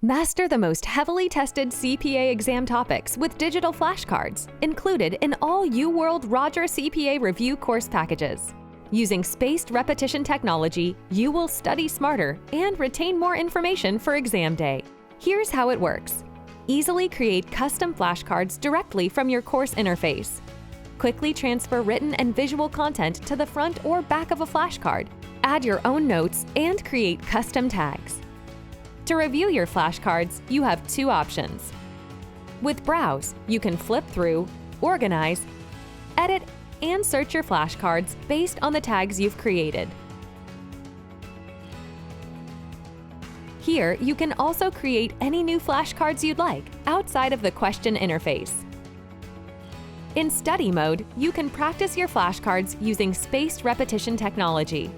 Master the most heavily tested CPA exam topics with digital flashcards, included in all UWorld Roger CPA review course packages. Using spaced repetition technology, you will study smarter and retain more information for exam day. Here's how it works. Easily create custom flashcards directly from your course interface. Quickly transfer written and visual content to the front or back of a flashcard. Add your own notes and create custom tags. To review your flashcards, you have two options. With Browse, you can flip through, organize, edit, and search your flashcards based on the tags you've created. Here, you can also create any new flashcards you'd like outside of the question interface. In study mode, you can practice your flashcards using spaced repetition technology.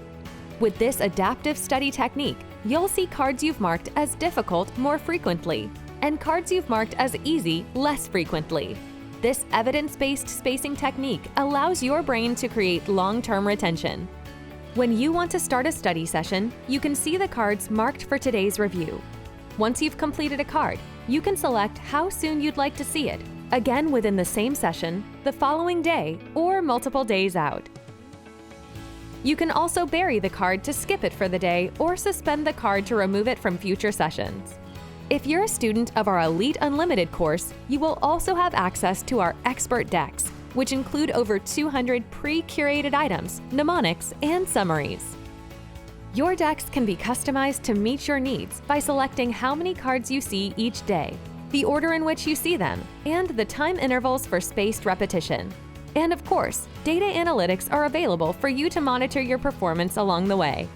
With this adaptive study technique, you'll see cards you've marked as difficult more frequently, and cards you've marked as easy less frequently. This evidence-based spacing technique allows your brain to create long-term retention. When you want to start a study session, you can see the cards marked for today's review. Once you've completed a card, you can select how soon you'd like to see it, again within the same session, the following day, or multiple days out. You can also bury the card to skip it for the day or suspend the card to remove it from future sessions. If you're a student of our Elite Unlimited course, you will also have access to our expert decks, which include over 200 pre-curated items, mnemonics, and summaries. Your decks can be customized to meet your needs by selecting how many cards you see each day, the order in which you see them, and the time intervals for spaced repetition. And of course, data analytics are available for you to monitor your performance along the way.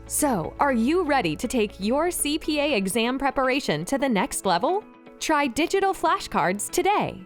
So, are you ready to take your CPA exam preparation to the next level? Try digital flashcards today.